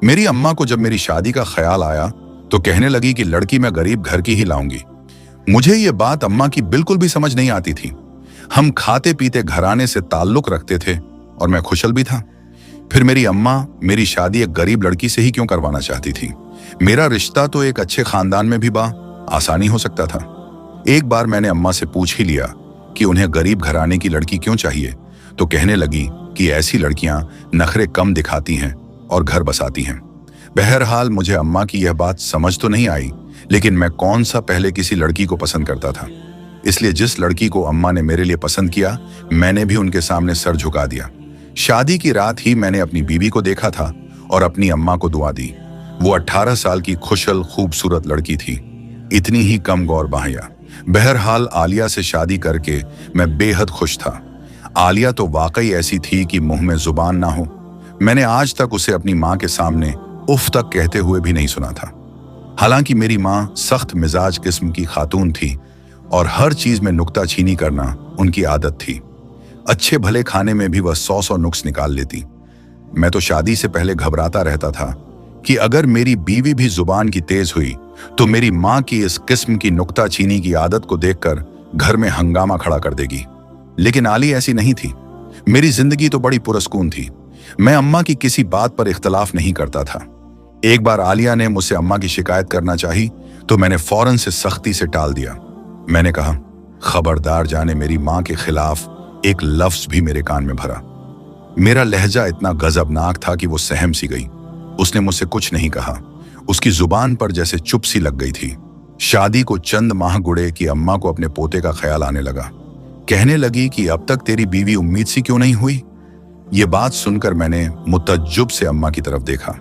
मेरी अम्मा को जब मेरी शादी का ख्याल आया तो कहने लगी कि लड़की मैं गरीब घर की ही लाऊंगी। मुझे ये बात अम्मा की बिल्कुल भी समझ नहीं आती थी। हम खाते पीते घराने से ताल्लुक रखते थे और मैं खुशल भी था। फिर मेरी अम्मा मेरी शादी एक गरीब लड़की से ही क्यों करवाना चाहती थी? मेरा रिश्ता तो एक अच्छे खानदान में भी आसानी हो सकता था। एक बार मैंने अम्मा से पूछ ही लिया कि उन्हें गरीब घराने की लड़की क्यों चाहिए, तो कहने लगी कि ऐसी लड़कियां नखरे कम दिखाती हैं और घर बसाती हैं। बहरहाल मुझे अम्मा की यह बात समझ तो नहीं आई, लेकिन मैं कौन सा पहले किसी लड़की को पसंद करता था। इसलिए जिस लड़की को अम्मा ने मेरे लिए पसंद किया, मैंने भी उनके सामने सर झुका दिया। शादी की रात ही मैंने अपनी बीवी को देखा था और अपनी अम्मा को दुआ दी। वो 18 साल की खुशल खूबसूरत लड़की थी, इतनी ही कम गौर बाहिया। बहरहाल आलिया से शादी करके मैं बेहद खुश था। आलिया तो वाकई ऐसी थी कि मुंह में जुबान ना हो। मैंने आज तक उसे अपनी माँ के सामने उफ तक कहते हुए भी नहीं सुना था। हालांकि मेरी माँ सख्त मिजाज किस्म की खातून थी और हर चीज में नुक्ताचीनी करना उनकी आदत थी। अच्छे भले खाने में भी वह 100 नुक्स निकाल लेती। मैं तो शादी से पहले घबराता रहता था कि अगर मेरी बीवी भी जुबान की तेज हुई तो मेरी माँ की इस किस्म की नुक्ताचीनी की आदत को देखकर घर में हंगामा खड़ा कर देगी। लेकिन आली ऐसी नहीं थी। मेरी जिंदगी तो बड़ी पुरस्कून थी। मैं अम्मा की किसी बात पर इख्तलाफ नहीं करता था। एक बार आलिया ने मुझसे अम्मा की शिकायत करना चाही तो मैंने फौरन से सख्ती से टाल दिया। मैंने कहा, खबरदार जाने मेरी माँ के खिलाफ एक लफ्ज भी मेरे कान में भरा। मेरा लहजा इतना गजबनाक था कि वो सहम सी गई। उसने मुझसे कुछ नहीं कहा। उसकी जुबान पर जैसे चुप सी लग गई थी। शादी को चंद माह गुड़े कि अम्मा को अपने पोते का ख्याल आने लगा। कहने लगी कि अब तक तेरी बीवी उम्मीद सी क्यों नहीं हुई? ये बात सुनकर मैंने मुतज्जुब से अम्मा की तरफ देखा।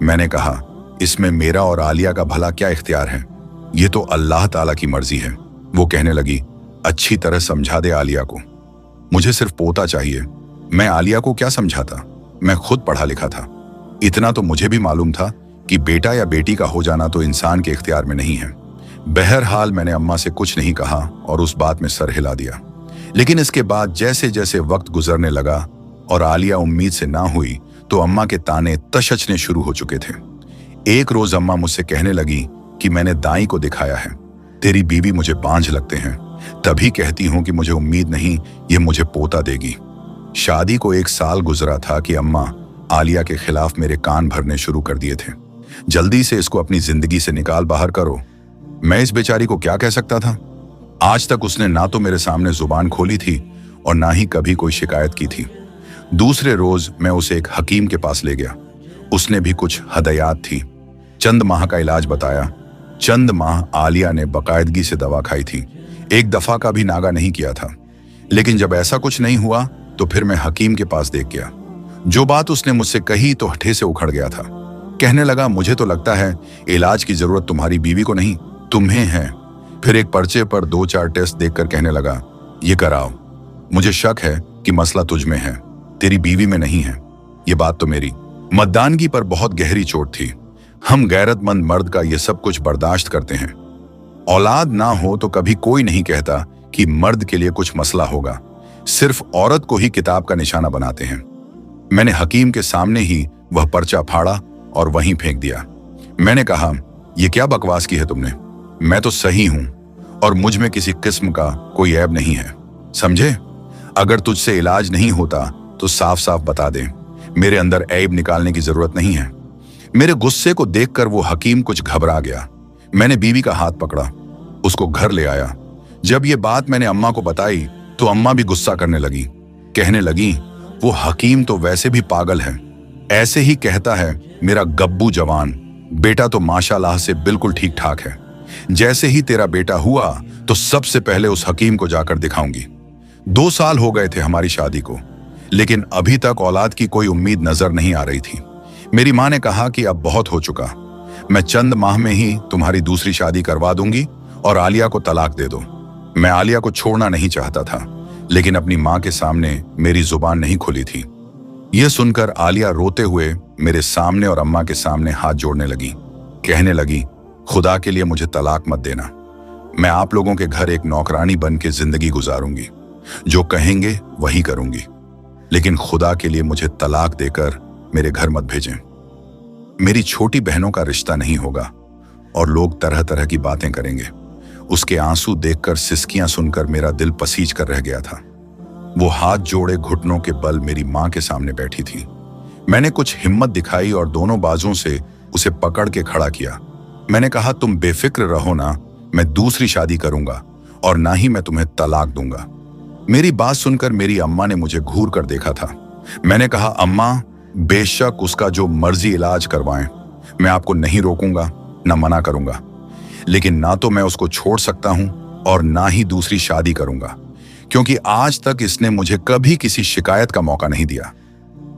मैंने कहा, इसमें मेरा और आलिया का भला क्या इख्तियार है? ये तो अल्लाह ताला की मर्जी है। वो कहने लगी, अच्छी तरह समझा दे आलिया को। मुझे सिर्फ पोता चाहिए। मैं आलिया को क्या समझाता? मैं खुद पढ़ा लिखा था। इतना तो मुझे भी मालूम था कि बेटा या बेटी का हो जाना तो इंसान के इख्तियार में नहीं है। बहरहाल मैंने अम्मा से कुछ नहीं कहा और उस बात में सर हिला दिया। लेकिन इसके बाद जैसे जैसे वक्त गुजरने लगा और आलिया उम्मीद से ना हुई तो अम्मा के ताने तशचने शुरू हो चुके थे। एक रोज अम्मा मुझसे कहने लगी कि मैंने दाई को दिखाया है, तेरी बीवी मुझे बांझ लगते हैं, तभी कहती हूं कि मुझे उम्मीद नहीं ये मुझे पोता देगी। शादी को 1 साल गुजरा था कि अम्मा आलिया के खिलाफ मेरे कान भरने शुरू कर दिए थे। जल्दी से इसको अपनी जिंदगी से निकाल बाहर करो। मैं इस बेचारी को क्या कह सकता था? आज तक उसने ना तो मेरे सामने जुबान खोली थी और ना ही कभी कोई शिकायत की थी। दूसरे रोज मैं उसे एक हकीम के पास ले गया। उसने भी कुछ हदायत थी। चंद माह का इलाज बताया। चंद माह आलिया ने बाकायदगी से दवा खाई थी। एक दफा का भी नागा नहीं किया था। लेकिन जब ऐसा कुछ नहीं हुआ तो फिर मैं हकीम के पास देख गया। जो बात उसने मुझसे कही तो हठे से उखड़ गया था। कहने लगा, मुझे तो लगता है इलाज की जरूरत तुम्हारी बीवी को नहीं, तुम्हें है। फिर एक पर्चे पर 2-4 टेस्ट देखकर कहने लगा, ये कराओ। मुझे शक है कि मसला तुझ में है, तेरी बीवी में नहीं है। ये बात तो मेरी मर्दानगी पर बहुत गहरी चोट थी। हम गैरतमंद मर्द का ये सब कुछ बर्दाश्त करते हैं। औलाद ना हो तो कभी कोई नहीं कहता कि मर्द के लिए कुछ मसला होगा। सिर्फ औरत को ही किताब का निशाना बनाते हैं। मैंने हकीम के सामने ही वह पर्चा फाड़ा और वहीं फेंक दिया। मैंने कहा, यह क्या बकवास की है तुमने? मैं तो सही हूं और मुझ में किसी किस्म का कोई ऐब नहीं है, समझे? अगर तुझसे इलाज नहीं होता तो साफ साफ बता दे। मेरे अंदर ऐब निकालने की जरूरत नहीं है। मेरे गुस्से को देखकर वो हकीम कुछ घबरा गया। मैंने बीवी का हाथ पकड़ा, उसको घर ले आया। जब ये बात मैंने अम्मा को बताई तो अम्मा भी गुस्सा करने लगी। कहने लगी, वो हकीम तो वैसे भी पागल है, ऐसे ही कहता है मेरा गब्बू जवान बेटा तो माशाल्लाह से बिल्कुल ठीक ठाक है। जैसे ही तेरा बेटा हुआ तो सबसे पहले उस हकीम को जाकर दिखाऊंगी। 2 साल हो गए थे हमारी शादी को, लेकिन अभी तक औलाद की कोई उम्मीद नजर नहीं आ रही थी। मेरी माँ ने कहा कि अब बहुत हो चुका, मैं चंद माह में ही तुम्हारी दूसरी शादी करवा दूंगी और आलिया को तलाक दे दो। मैं आलिया को छोड़ना नहीं चाहता था, लेकिन अपनी माँ के सामने मेरी जुबान नहीं खुली थी। यह सुनकर आलिया रोते हुए मेरे सामने और अम्मा के सामने हाथ जोड़ने लगी। कहने लगी, खुदा के लिए मुझे तलाक मत देना। मैं आप लोगों के घर एक नौकरानी बन के जिंदगी गुजारूंगी, जो कहेंगे वही करूंगी, लेकिन खुदा के लिए मुझे तलाक देकर मेरे घर मत भेजें। मेरी छोटी बहनों का रिश्ता नहीं होगा और लोग तरह तरह की बातें करेंगे। उसके आंसू देखकर, सिसकियां सुनकर मेरा दिल पसीज कर रह गया था। वो हाथ जोड़े घुटनों के बल मेरी मां के सामने बैठी थी। मैंने कुछ हिम्मत दिखाई और दोनों बाजुओं से उसे पकड़ के खड़ा किया। मैंने कहा, तुम बेफिक्र रहो ना, मैं दूसरी शादी करूंगा और ना ही मैं तुम्हें तलाक दूंगा। मेरी बात सुनकर मेरी अम्मा ने मुझे घूर कर देखा था। मैंने कहा, अम्मा, बेशक उसका जो मर्जी इलाज करवाएं, मैं आपको नहीं रोकूंगा, ना मना करूंगा, लेकिन ना तो मैं उसको छोड़ सकता हूं और ना ही दूसरी शादी करूंगा, क्योंकि आज तक इसने मुझे कभी किसी शिकायत का मौका नहीं दिया।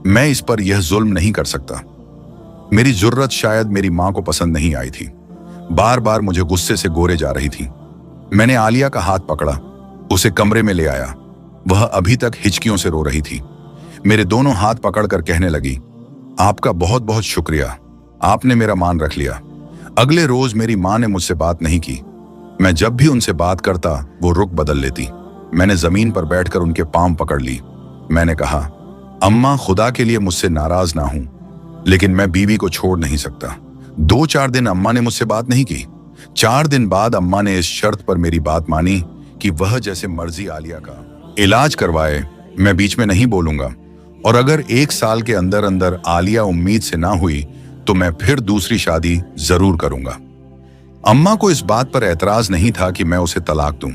मैं इस पर यह जुल्म नहीं कर सकता। मेरी जुर्रत शायद मेरी मां को पसंद नहीं आई थी। बार बार मुझे गुस्से से गोरे जा रही थी। मैंने आलिया का हाथ पकड़ा, उसे कमरे में ले आया। वह अभी तक हिचकियों से रो रही थी। मेरे दोनों हाथ पकड़कर कहने लगी, आपका बहुत बहुत शुक्रिया, आपने मेरा मान रख लिया। अगले रोज मेरी मां ने मुझसे बात नहीं की। मैं जब भी उनसे बात करता वो रुख बदल लेती। मैंने जमीन पर बैठकर उनके पांव पकड़ ली। मैंने कहा, अम्मा, खुदा के लिए मुझसे नाराज ना हूं, लेकिन मैं बीवी को छोड़ नहीं सकता। 2-4 दिन अम्मा ने मुझसे बात नहीं की। 4 दिन बाद अम्मा ने इस शर्त पर मेरी बात मानी कि वह जैसे मर्जी आलिया का इलाज करवाए, मैं बीच में नहीं बोलूंगा, और अगर 1 साल के अंदर अंदर आलिया उम्मीद से ना हुई तो मैं फिर दूसरी शादी जरूर करूंगा। अम्मा को इस बात पर एतराज नहीं था कि मैं उसे तलाक दूं।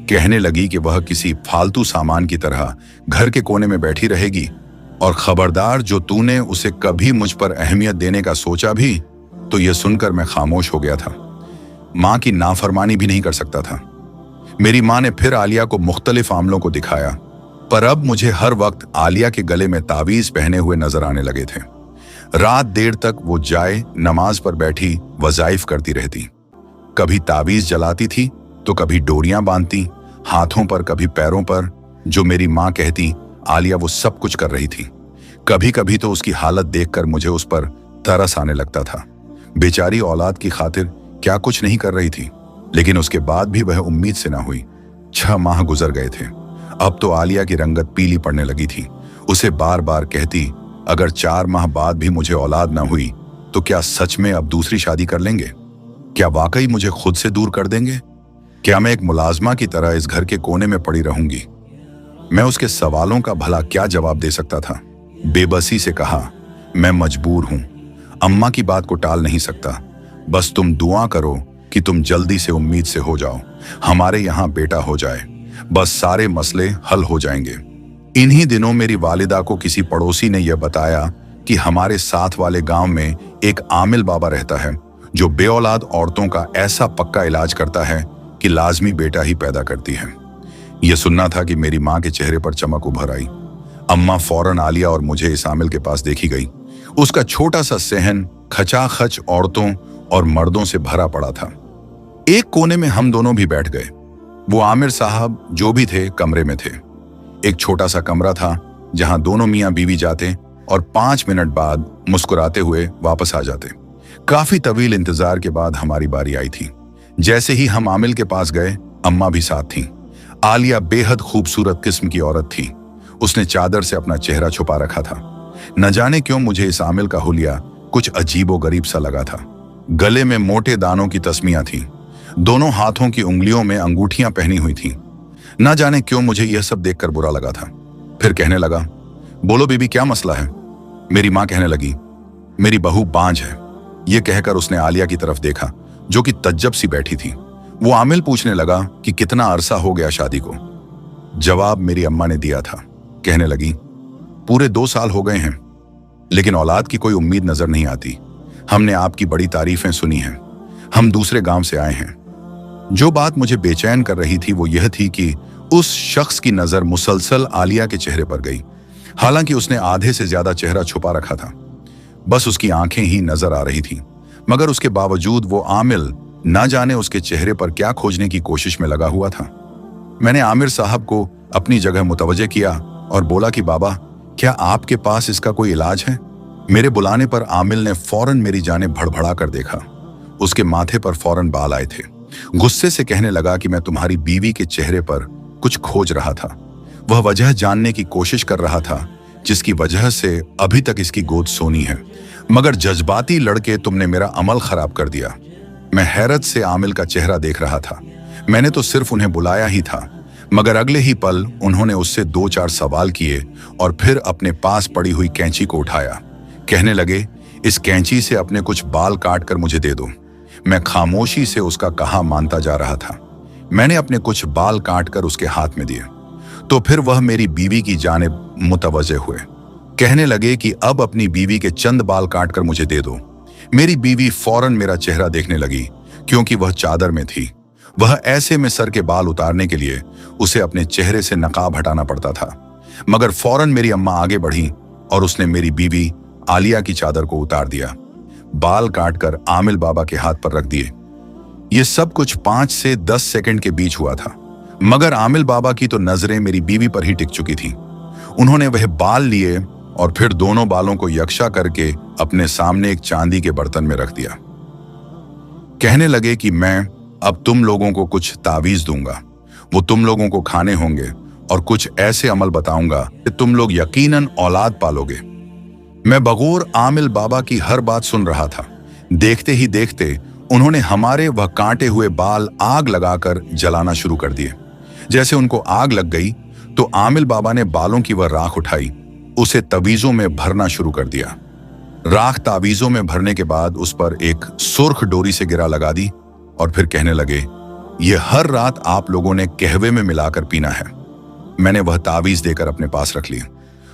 कहने लगी कि वह किसी फालतू सामान की तरह घर के कोने में बैठी रहेगी, और खबरदार, जो तूने उसे कभी मुझ पर अहमियत देने का सोचा भी। तो यह सुनकर मैं खामोश हो गया था। मां की नाफरमानी भी नहीं कर सकता था। मेरी मां ने फिर आलिया को मुख्तलिफ आमलों को दिखाया, पर अब मुझे हर वक्त आलिया के गले में तावीज पहने हुए नजर आने लगे थे। रात देर तक वो जाए नमाज पर बैठी वज़ाइफ करती रहती। कभी तावीज जलाती थी तो कभी डोरियां बांधती, हाथों पर कभी पैरों पर। जो मेरी मां कहती, आलिया वो सब कुछ कर रही थी। कभी कभी तो उसकी हालत देखकर मुझे उस पर तरस आने लगता था। बेचारी औलाद की खातिर क्या कुछ नहीं कर रही थी, लेकिन उसके बाद भी वह उम्मीद से ना हुई। 6 माह गुजर गए थे। अब तो आलिया की रंगत पीली पड़ने लगी थी। उसे बार बार कहती, अगर 4 माह बाद भी मुझे औलाद ना हुई तो क्या सच में अब दूसरी शादी कर लेंगे? क्या वाकई मुझे खुद से दूर कर देंगे? क्या मैं एक मुलाजमा की तरह इस घर के कोने में पड़ी रहूंगी? मैं उसके सवालों का भला क्या जवाब दे सकता था? बेबसी से कहा, मैं मजबूर हूं, अम्मा की बात को टाल नहीं सकता। बस तुम दुआ करो कि तुम जल्दी से उम्मीद से हो जाओ, हमारे यहाँ बेटा हो जाए, बस सारे मसले हल हो जाएंगे। इन्हीं दिनों मेरी वालिदा को किसी पड़ोसी ने यह बताया कि हमारे साथ वाले गांव में एक आमिल बाबा रहता है जो बेऔलाद औरतों का ऐसा पक्का इलाज करता है कि लाजमी बेटा ही पैदा करती है। यह सुनना था कि मेरी मां के चेहरे पर चमक उभर आई। अम्मा फौरन आलिया और मुझे इस आमिल के पास देखी गई। उसका छोटा सा सहन खचाखच औरतों और मर्दों से भरा पड़ा था। एक कोने में हम दोनों भी बैठ गए। वो आमिर साहब जो भी थे कमरे में थे। एक छोटा सा कमरा था जहां दोनों मियां बीवी जाते और 5 मिनट बाद मुस्कुराते हुए वापस आ जाते। काफी तवील इंतजार के बाद हमारी बारी आई थी। जैसे ही हम आमिल के पास गए, अम्मा भी साथ थीं। आलिया बेहद खूबसूरत किस्म की औरत थी। उसने चादर से अपना चेहरा छुपा रखा था। न जाने क्यों मुझे इस आमिल का हुलिया कुछ अजीबो गरीब सा लगा था। गले में मोटे दानों की तस्मियां थीं। दोनों हाथों की उंगलियों में अंगूठियां पहनी हुई थीं। न जाने क्यों मुझे यह सब देखकर बुरा लगा था। फिर कहने लगा, बोलो बीबी, क्या मसला है? मेरी मां कहने लगी, मेरी बहू बांझ है। यह कहकर उसने आलिया की तरफ देखा जो कि तज्जब सी बैठी थी। वो आमिल पूछने लगा कि कितना अरसा हो गया शादी को। जवाब मेरी अम्मा ने दिया था। कहने लगी, पूरे 2 साल हो गए हैं, लेकिन औलाद की कोई उम्मीद नजर नहीं आती। हमने आपकी बड़ी तारीफें सुनी हैं। हम दूसरे गांव से आए हैं। जो बात मुझे बेचैन कर रही थी वो यह थी कि उस शख्स की नजर मुसलसल आलिया के चेहरे पर गई। हालांकि उसने आधे से ज्यादा चेहरा छुपा रखा था, बस उसकी आंखें ही नजर आ रही थीं। मगर उसके बावजूद वो आमिल ना जाने उसके चेहरे पर क्या खोजने की कोशिश में लगा हुआ था। मैंने आमिर साहब को अपनी जगह मुतवज्जे किया और बोला कि बाबा, क्या आपके पास इसका कोई इलाज है? मेरे बुलाने पर आमिल ने फौरन मेरी जानिब भड़बड़ा कर देखा। उसके माथे पर फौरन बाल आए थे। गुस्से से कहने लगा कि मैं तुम्हारी बीवी के चेहरे पर कुछ खोज रहा था। वह वजह जानने की कोशिश कर रहा था जिसकी वजह से अभी तक इसकी गोद सोनी है। मगर जज्बाती लड़के, तुमने मेरा अमल खराब कर दिया। मैं हैरत से आमिल का चेहरा देख रहा था। मैंने तो सिर्फ उन्हें बुलाया ही था, मगर अगले ही पल उन्होंने उससे 2-4 सवाल किए और फिर अपने पास पड़ी हुई कैंची को उठाया। कहने लगे, इस कैंची से अपने कुछ बाल काट कर मुझे दे दो। मैं खामोशी से उसका कहा मानता जा रहा था। मैंने अपने कुछ बाल काट कर उसके हाथ में दिए तो फिर वह मेरी बीवी की जानिब मुतवज्जे हुए। कहने लगे कि अब अपनी बीवी के चंद बाल काट कर मुझे दे दो। मेरी बीवी फौरन मेरा चेहरा देखने लगी, क्योंकि वह चादर में थी। वह ऐसे में सर के बाल उतारने के लिए उसे अपने चेहरे से नकाब हटाना पड़ता था। मगर फौरन मेरी अम्मा आगे बढ़ी और उसने मेरी बीवी आलिया की चादर को उतार दिया। बाल काटकर आमिल बाबा के हाथ पर रख दिए। यह सब कुछ 5 से 10 सेकंड के बीच हुआ था, मगर आमिल बाबा की तो नजरें मेरी बीवी पर ही टिक चुकी थी। उन्होंने वह बाल लिए और फिर दोनों बालों को यकशा करके अपने सामने एक चांदी के बर्तन में रख दिया। कहने लगे कि मैं अब तुम लोगों को कुछ तावीज दूंगा, वो तुम लोगों को खाने होंगे और कुछ ऐसे अमल बताऊंगा कि तुम लोग यकीनन औलाद पालोगे। मैं बगौर आमिल बाबा की हर बात सुन रहा था। देखते ही देखते उन्होंने हमारे वह काटे हुए बाल आग लगाकर जलाना शुरू कर दिए। जैसे उनको आग लग गई तो आमिल बाबा ने बालों की वह राख उठाई, उसे तवीजों में भरना शुरू कर दिया। राख तावीजों में भरने के बाद उस पर एक सुर्ख डोरी से गिरा लगा दी और फिर कहने लगे, यह हर रात आप लोगों ने कहवे में मिलाकर पीना है। मैंने वह तावीज देकर अपने पास रख ली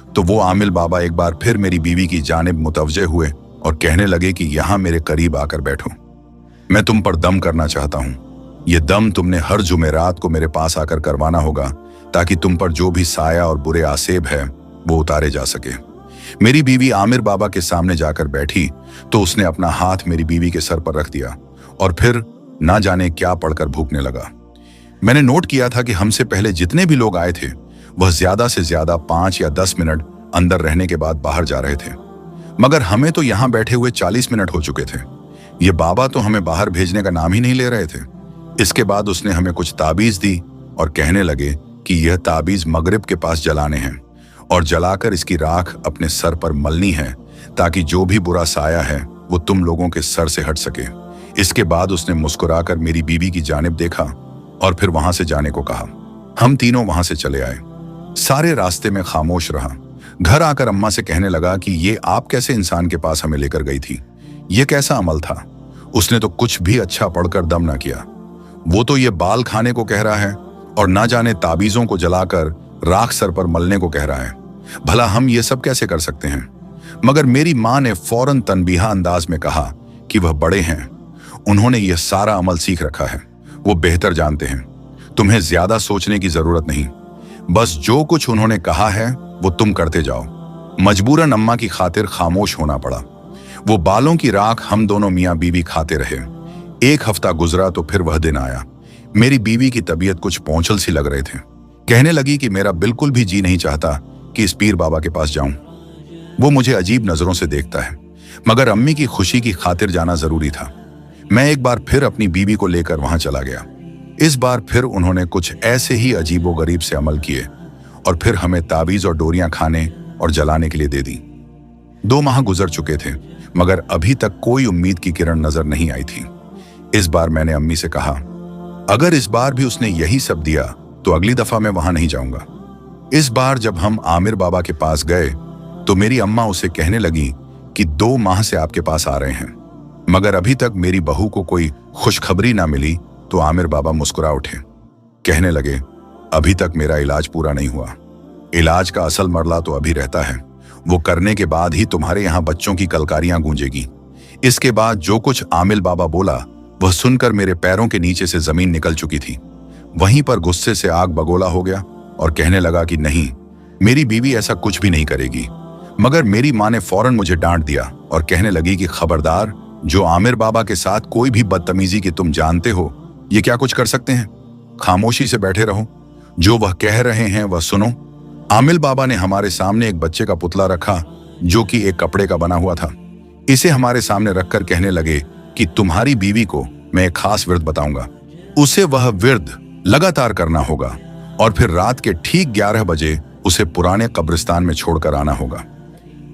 तो वो आमिल बाबा एक बार फिर मेरी बीवी की जानिब मुतवज्जे हुए और कहने लगे कि यहां मेरे करीब आकर बैठो। मैं तुम पर दम करना चाहता हूं। यह दम तुमने हर जुमेरात को मेरे पास आकर करवाना होगा, ताकि तुम पर जो भी साया और बुरे आसेब है वो उतारे जा सके। मेरी बीवी आमिर बाबा के सामने जाकर बैठी तो उसने अपना हाथ मेरी बीवी के सर पर रख दिया और फिर ना जाने क्या पढ़कर भूखने लगा। मैंने नोट किया था कि हमसे पहले जितने भी लोग आए थे वह ज्यादा से ज्यादा 5 या 10 मिनट अंदर रहने के बाद बाहर जा रहे थे, मगर हमें तो यहां बैठे हुए 40 मिनट हो चुके थे। ये बाबा तो हमें बाहर भेजने का नाम ही नहीं ले रहे थे। इसके बाद उसने हमें कुछ ताबीज दी और कहने लगे कि यह ताबीज मगरिब के पास जलाने हैं और जलाकर इसकी राख अपने सर पर मलनी है, ताकि जो भी बुरा साया है वो तुम लोगों के सर से हट सके। इसके बाद उसने मुस्कुराकर मेरी बीवी की जानिब देखा और फिर वहां से जाने को कहा। हम तीनों वहां से चले आए। सारे रास्ते में खामोश रहा। घर आकर अम्मा से कहने लगा कि ये आप कैसे इंसान के पास हमें लेकर गई थी? ये कैसा अमल था? उसने तो कुछ भी अच्छा पढ़कर दम ना किया। वो तो ये बाल खाने को कह रहा है और ना जाने ताबीजों को जलाकर राख सर पर मलने को कह रहा है। भला हम ये सब कैसे कर सकते हैं? मगर मेरी माँ ने फौरन तनबीहा अंदाज में कहा कि वह बड़े हैं, उन्होंने यह सारा अमल सीख रखा है, वो बेहतर जानते हैं। तुम्हें ज्यादा सोचने की जरूरत नहीं, बस जो कुछ उन्होंने कहा है वो तुम करते जाओ। मजबूरन अम्मा की खातिर खामोश होना पड़ा। वो बालों की राख हम दोनों मियाँ बीवी खाते रहे। 1 हफ्ता गुजरा तो फिर वह दिन आया। मेरी बीवी की तबीयत कुछ पौंचल सी लग रहे थे। कहने लगी कि मेरा बिल्कुल भी जी नहीं चाहता कि इस पीर बाबा के पास जाऊं। वो मुझे अजीब नजरों से देखता है, मगर अम्मी की खुशी की खातिर जाना जरूरी था। मैं एक बार फिर अपनी बीवी को लेकर वहां चला गया। इस बार फिर उन्होंने कुछ ऐसे ही अजीबोगरीब से अमल किए और फिर हमें ताबीज और डोरियां खाने और जलाने के लिए दे दी। 2 माह गुजर चुके थे, मगर अभी तक कोई उम्मीद की किरण नजर नहीं आई थी। इस बार मैंने अम्मी से कहा, अगर इस बार भी उसने यही सब दिया तो अगली दफा मैं वहां नहीं जाऊंगा। इस बार जब हम आमिर बाबा के पास गए तो मेरी अम्मा उसे कहने लगी कि 2 माह से आपके पास आ रहे हैं, मगर अभी तक मेरी बहू को कोई खुशखबरी ना मिली। तो आमिर बाबा मुस्कुरा उठे। कहने लगे, अभी तक मेरा इलाज पूरा नहीं हुआ। इलाज का असल मरला तो अभी रहता है, वो करने के बाद ही तुम्हारे यहाँ बच्चों की कलकारियां गूंजेगी। इसके बाद जो कुछ आमिल बाबा बोला वह सुनकर मेरे पैरों के नीचे से जमीन निकल चुकी थी। वहीं पर गुस्से से आग बगोला हो गया और कहने लगा कि नहीं, मेरी बीवी ऐसा कुछ भी नहीं करेगी। मगर मेरी माँ ने फौरन मुझे डांट दिया और कहने लगी कि खबरदार, जो आमिर बाबा के साथ कोई भी बदतमीजी की तुम जानते हो, ये क्या कुछ कर सकते हैं? खामोशी से बैठे रहो, जो वह कह रहे हैं वह सुनो। आमिल बाबा ने हमारे सामने एक बच्चे का पुतला रखा जो कि एक कपड़े का बना हुआ था। इसे हमारे सामने रखकर कहने लगे कि तुम्हारी बीवी को मैं एक खास विर्द बताऊंगा। उसे वह विर्द लगातार करना होगा और फिर रात के ठीक 11 बजे उसे पुराने कब्रिस्तान में छोड़कर आना होगा।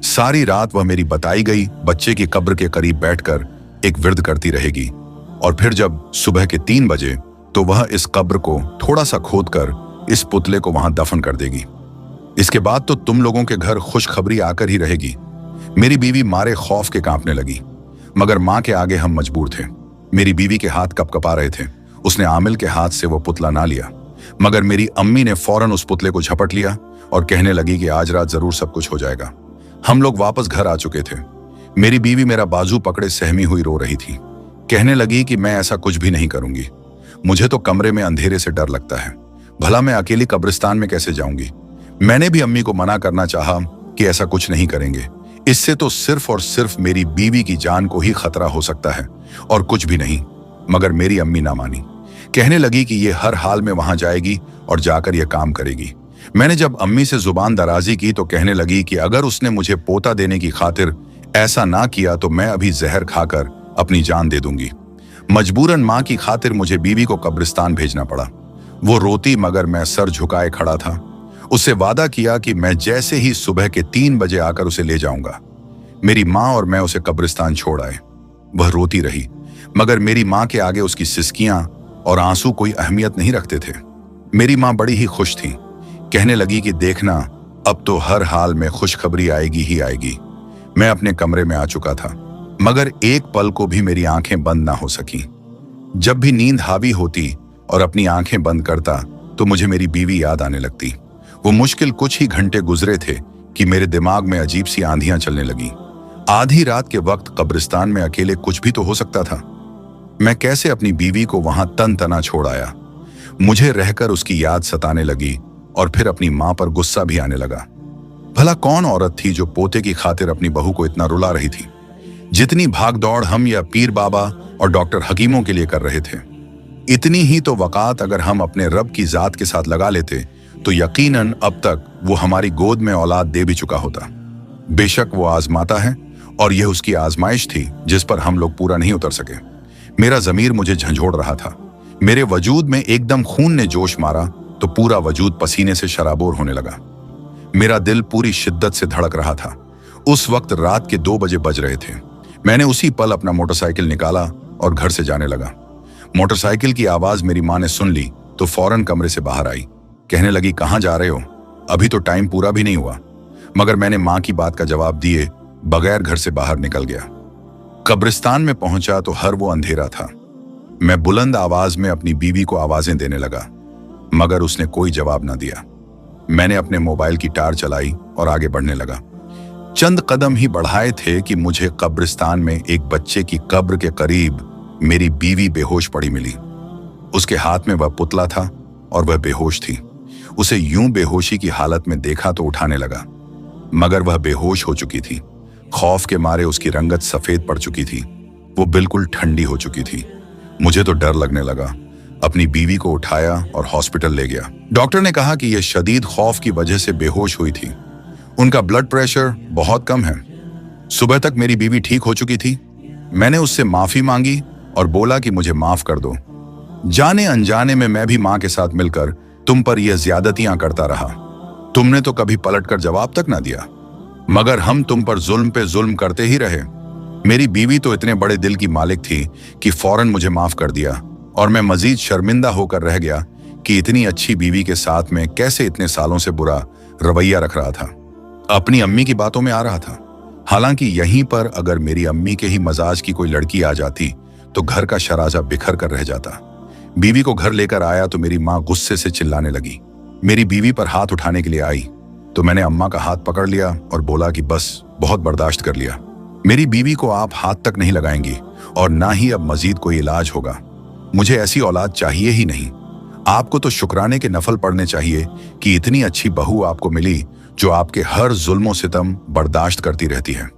सारी रात वह मेरी बताई गई बच्चे की कब्र के करीब बैठकर एक विर्द करती रहेगी और फिर जब सुबह के 3 बजे तो वह इस कब्र को थोड़ा सा खोदकर इस पुतले को वहां दफन कर देगी। इसके बाद तो तुम लोगों के घर खुशखबरी आकर ही रहेगी। मेरी बीवी मारे खौफ के कांपने लगी, मगर मां के आगे हम मजबूर थे। मेरी बीवी के हाथ कपकपा रहे थे। उसने आमिल के हाथ से वो पुतला ना लिया, मगर मेरी अम्मी ने फौरन उस पुतले को झपट लिया और कहने लगी कि आज रात जरूर सब कुछ हो जाएगा। हम लोग वापस घर आ चुके थे। मेरी बीवी मेरा बाजू पकड़े सहमी हुई रो रही थी। कहने लगी कि मैं ऐसा कुछ भी नहीं करूंगी। मुझे तो कमरे में अंधेरे से डर लगता है, भला मैं अकेली कब्रिस्तान में कैसे जाऊंगी। मैंने भी अम्मी को मना करना चाहा कि ऐसा कुछ नहीं करेंगे, इससे तो सिर्फ और सिर्फ मेरी बीवी की जान को ही खतरा हो सकता है और कुछ भी नहीं। मगर मेरी अम्मी ना मानी। कहने लगी कि ये हर हाल में वहां जाएगी और जाकर ये काम करेगी। मैंने जब अम्मी से जुबान दराजी की तो कहने लगी कि अगर उसने मुझे पोता देने की खातिर ऐसा ना किया तो मैं अभी जहर खाकर अपनी जान दे दूंगी। मजबूरन मां की खातिर मुझे बीवी को कब्रिस्तान भेजना पड़ा। वो रोती मगर मैं सर झुकाए खड़ा था। उससे वादा किया कि मैं जैसे ही सुबह के 3 बजे आकर उसे ले जाऊंगा। मेरी मां और मैं उसे कब्रिस्तान छोड़ आए। वह रोती रही, मगर मेरी मां के आगे उसकी सिसकियां और आंसू कोई अहमियत नहीं रखते थे। मेरी मां बड़ी ही खुश थी। कहने लगी कि देखना, अब तो हर हाल में खुशखबरी आएगी ही आएगी। मैं अपने कमरे में आ चुका था, मगर एक पल को भी मेरी आंखें बंद ना हो सकी। जब भी नींद हावी होती और अपनी आंखें बंद करता तो मुझे मेरी बीवी याद आने लगती। वो मुश्किल कुछ ही घंटे गुजरे थे कि मेरे दिमाग में अजीब सी आंधियां चलने लगी। आधी रात के वक्त कब्रिस्तान में अकेले कुछ भी तो हो सकता था। मैं कैसे अपनी बीवी को वहां तन तना छोड़ आया। मुझे रहकर उसकी याद सताने लगी और फिर अपनी मां पर गुस्सा भी आने लगा। भला कौन औरत थी जो पोते की खातिर अपनी बहू को इतना रुला रही थी। जितनी भागदौड़ हम या पीर बाबा और डॉक्टर हकीमों के लिए कर रहे थे, इतनी ही तो वक़ात अगर हम अपने रब की जात के साथ लगा लेते तो यकीनन अब तक वो हमारी गोद में औलाद दे भी चुका होता। बेशक वो आजमाता है और यह उसकी आजमाइश थी जिस पर हम लोग पूरा नहीं उतर सके। मेरा ज़मीर मुझे झंझोड़ रहा था। मेरे वजूद में एकदम खून ने जोश मारा तो पूरा वजूद पसीने से शराबोर होने लगा। मेरा दिल पूरी शिद्दत से धड़क रहा था। उस वक्त रात के 2 बजे बज रहे थे। मैंने उसी पल अपना मोटरसाइकिल निकाला और घर से जाने लगा। मोटरसाइकिल की आवाज मेरी मां ने सुन ली तो फौरन कमरे से बाहर आई। कहने लगी, कहां जा रहे हो? अभी तो टाइम पूरा भी नहीं हुआ। मगर मैंने मां की बात का जवाब दिए बगैर घर से बाहर निकल गया। कब्रिस्तान में पहुंचा तो हर वो अंधेरा था। मैं बुलंद आवाज में अपनी बीवी को आवाजें देने लगा, मगर उसने कोई जवाब ना दिया। मैंने अपने मोबाइल की टार चलाई और आगे बढ़ने लगा। चंद कदम ही बढ़ाए थे कि मुझे कब्रिस्तान में एक बच्चे की कब्र के करीब मेरी बीवी बेहोश पड़ी मिली। उसके हाथ में वह पुतला था और वह बेहोश थी। उसे यूं बेहोशी की हालत में देखा तो उठाने लगा, मगर वह बेहोश हो चुकी थी। खौफ के मारे उसकी रंगत सफेद पड़ चुकी थी। वो बिल्कुल ठंडी हो चुकी थी। मुझे तो डर लगने लगा। अपनी बीवी को उठाया और हॉस्पिटल ले गया। डॉक्टर ने कहा कि यह शदीद खौफ की वजह से बेहोश हुई थी। उनका ब्लड प्रेशर बहुत कम है। सुबह तक मेरी बीवी ठीक हो चुकी थी। मैंने उससे माफी मांगी और बोला कि मुझे माफ कर दो। जाने अनजाने में मैं भी मां के साथ मिलकर तुम पर यह ज्यादतियां करता रहा। तुमने तो कभी पलटकर जवाब तक ना दिया, मगर हम तुम पर जुल्म पे जुल्म करते ही रहे। मेरी बीवी तो इतने बड़े दिल की मालिक थी कि फौरन मुझे माफ कर दिया और मैं मजीद शर्मिंदा होकर रह गया कि इतनी अच्छी बीवी के साथ में कैसे इतने सालों से बुरा रवैया रख रहा था। अपनी अम्मी की बातों में आ रहा था। हालांकि यहीं पर अगर मेरी अम्मी के ही मजाज की कोई लड़की आ जाती तो घर का शराजा बिखर कर रह जाता। बीवी को घर लेकर आया तो मेरी मां गुस्से से चिल्लाने लगी। मेरी बीवी पर हाथ उठाने के लिए आई तो मैंने अम्मा का हाथ पकड़ लिया और बोला कि बस, बहुत बर्दाश्त कर लिया। मेरी बीवी को आप हाथ तक नहीं लगाएंगी और ना ही अब मजीद कोई इलाज होगा। मुझे ऐसी औलाद चाहिए ही नहीं। आपको तो शुक्राने के नफल पड़ने चाहिए कि इतनी अच्छी बहू आपको मिली जो आपके हर जुल्मों सितम बर्दाश्त करती रहती है।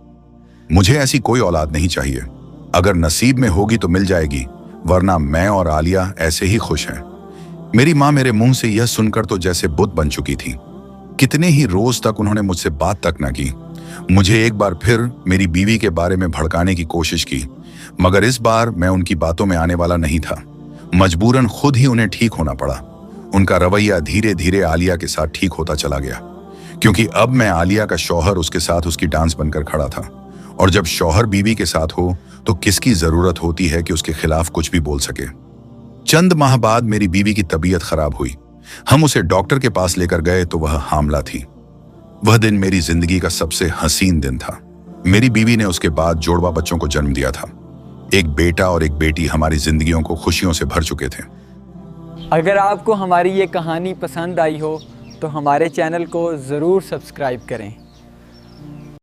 मुझे ऐसी कोई औलाद नहीं चाहिए। अगर नसीब में होगी तो मिल जाएगी, वरना मैं और आलिया ऐसे ही खुश हैं। मेरी माँ मेरे मुंह से यह सुनकर तो जैसे बुत बन चुकी थी। कितने ही रोज तक उन्होंने मुझसे बात तक न की। मुझे एक बार फिर मेरी बीवी के बारे में भड़काने की कोशिश की, मगर इस बार मैं उनकी बातों में आने वाला नहीं था। मजबूरन खुद ही उन्हें ठीक होना पड़ा। उनका रवैया धीरे धीरे आलिया के साथ ठीक होता चला गया, क्योंकि अब मैं आलिया का शौहर उसके साथ उसकी डांस बनकर खड़ा था। और जब शौहर बीवी के साथ हो तो किसकी जरूरत होती है कि उसके खिलाफ कुछ भी बोल सके। चंद माह बाद मेरी बीवी की तबीयत खराब हुई। हम उसे डॉक्टर के पास लेकर गए तो वह हामला थी। वह दिन मेरी जिंदगी का सबसे हसीन दिन था। मेरी बीवी ने उसके बाद जोड़वा बच्चों को जन्म दिया था। एक बेटा और एक बेटी हमारी जिंदगियों को खुशियों से भर चुके थे। अगर आपको हमारी ये कहानी पसंद आई हो तो हमारे चैनल को ज़रूर सब्सक्राइब करें।